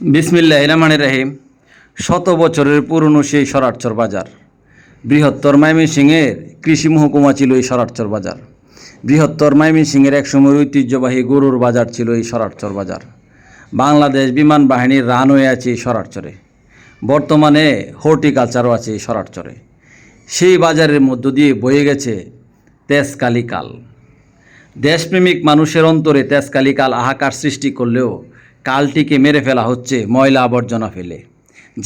বিসমিল্লাহির রহমানির রহিম। শত বছরের পুরনো সেই সরারচর বাজার, বৃহত্তর ময়মনসিংহের কৃষি মহকুমা ছিল এই সরারচর বাজার। বৃহত্তর ময়মনসিংহের একসময় ঐতিহ্যবাহী গরুর বাজার ছিল এই সরারচর বাজার। বাংলাদেশ বিমান বাহিনীর রানওয়ে আছে এই সরারচরে। বর্তমানে হর্টিকালচারও আছে এই সরারচরে। সেই বাজারের মধ্য দিয়ে বয়ে গেছে তেজকালী কাল। দেশপ্রেমিক মানুষের অন্তরে তেজকালী কাল হাহাকার সৃষ্টি করলেও কালটিকে মেরে ফেলা হচ্ছে ময়লা আবর্জনা ফেলে।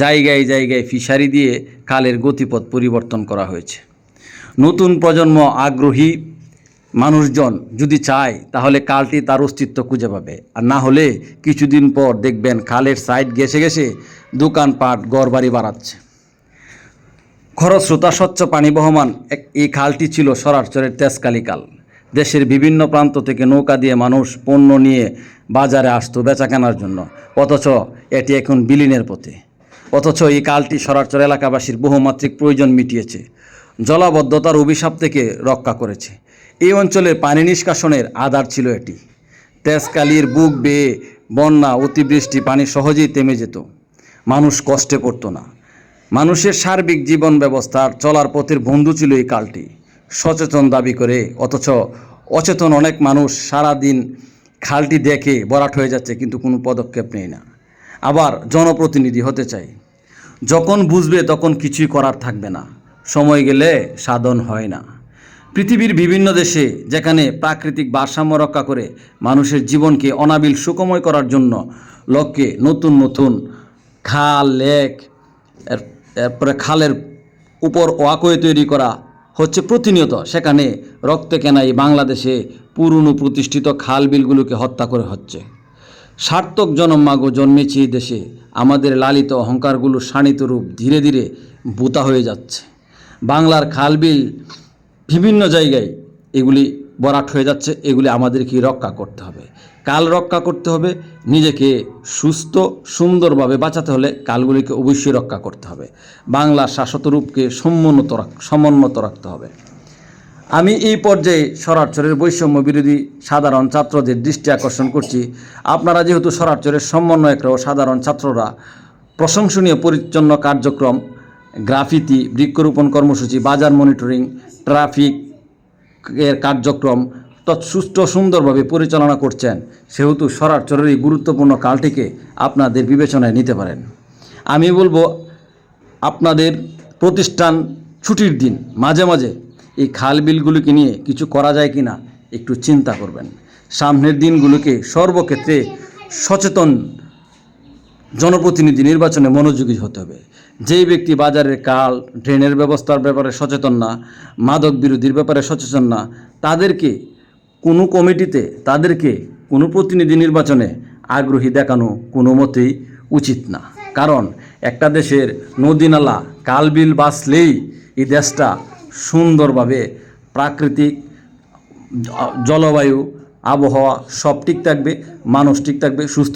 জায়গায় জায়গায় ফিশারি দিয়ে কালের গতিপথ পরিবর্তন করা হয়েছে। নতুন প্রজন্ম আগ্রহী মানুষজন যদি চায় তাহলে কালটি তার অস্তিত্ব খুঁজে পাবে, আর না হলে কিছুদিন পর দেখবেন খালের সাইড ঘেঁষে ঘেঁষে দোকানপাট ঘরবাড়ি বাড়াচ্ছে। খরস্রোতা স্বচ্ছ পানি বহমান এই খালটি ছিল সরারচরের তেজকালী কাল। দেশের বিভিন্ন প্রান্ত থেকে নৌকা দিয়ে মানুষ পণ্য নিয়ে বাজারে আসতো বেচা কেনার জন্য, অথচ এটি এখন বিলীনের পথে। অথচ এই কালটি সরারচর এলাকাবাসীর বহুমাত্রিক প্রয়োজন মিটিয়েছে, জলাবদ্ধতার অভিশাপ থেকে রক্ষা করেছে। এই অঞ্চলের পানি নিষ্কাশনের আধার ছিল এটি। তেজকালীর বুক বেয়ে বন্যা অতিবৃষ্টি পানি সহজেই থেমে যেত, মানুষ কষ্টে পড়তো না। মানুষের সার্বিক জীবন ব্যবস্থার চলার পথের বন্ধু ছিল এই কালটি। সচেতন দাবি করে অথচ অচেতন অনেক মানুষ সারাদিন খালটি দেখে ভরাট হয়ে যাচ্ছে, কিন্তু কোনো পদক্ষেপ নেই না। আবার জনপ্রতিনিধি হতে চাই, যখন বুঝবে তখন কিছুই করার থাকবে না। সময় গেলে সাধন হয় না। পৃথিবীর বিভিন্ন দেশে যেখানে প্রাকৃতিক ভারসাম্য রক্ষা করে মানুষের জীবনকে অনাবিল সুখময় করার জন্য লক্ষ্যে নতুন নতুন খাল, লেক, এরপরে খালের উপর ওয়াকওয়ে তৈরি করা হচ্ছে প্রতিনিয়ত, সেখানে রক্তে কেনা এই বাংলাদেশে পুরনো প্রতিষ্ঠিত খাল বিলগুলোকে হত্যা করে হচ্ছে। সার্থক জনমাগো জন্মেছে এই দেশে, আমাদের লালিত অহংকারগুলো শানিত রূপ ধীরে ধীরে বোতা হয়ে যাচ্ছে। বাংলার খাল বিল বিভিন্ন জায়গায় এগুলি ভরাট হয়ে যাচ্ছে, এগুলি আমাদেরকে রক্ষা করতে হবে। কাল রক্ষা করতে হবে, নিজেকে সুস্থ সুন্দরভাবে বাঁচাতে হলে কালগুলিকে অবশ্যই রক্ষা করতে হবে। বাংলার শাশ্বত রূপকে সমুন্নত রাখতে হবে। আমি এই পর্যায়ে সরারচরের বৈষম্য বিরোধী সাধারণ ছাত্রদের দৃষ্টি আকর্ষণ করছি। আপনারা যেহেতু সরারচরের সমন্বয়করা ও সাধারণ ছাত্ররা প্রশংসনীয় পরিচ্ছন্ন কার্যক্রম, গ্রাফিতি, বৃক্ষরোপণ কর্মসূচি, বাজার মনিটরিং, ট্রাফিকের কার্যক্রম সুষ্ঠু সুন্দরভাবে পরিচালনা করছেন, সেহেতু সরারচরের এই গুরুত্বপূর্ণ কালটিকে আপনাদের বিবেচনায় নিতে পারেন। আমি বলবো, আপনাদের প্রতিষ্ঠান ছুটির দিন মাঝে মাঝে এই খাল বিলগুলোকে নিয়ে কিছু করা যায় কিনা একটু চিন্তা করবেন। সামনের দিনগুলোকে সর্বক্ষেত্রে সচেতন জনপ্রতিনিধি নির্বাচনে মনোযোগী হতে হবে। যেই ব্যক্তি বাজারের কাল, ড্রেনের ব্যবস্থার ব্যাপারে সচেতন না, মাদক বিরোধীর ব্যাপারে সচেতন না, তাদেরকে কোনো কমিটিতে, তাদেরকে কোনো প্রতিনিধি নির্বাচনে আগ্রহী দেখানো কোনো মতেই উচিত না। কারণ একটা দেশের নদী নালা, কাল বিল বাঁচলেই এই দেশটা সুন্দরভাবে প্রাকৃতিক জলবায়ু, আবহাওয়া সব ঠিক থাকবে, মানুষ ঠিক থাকবে, সুস্থ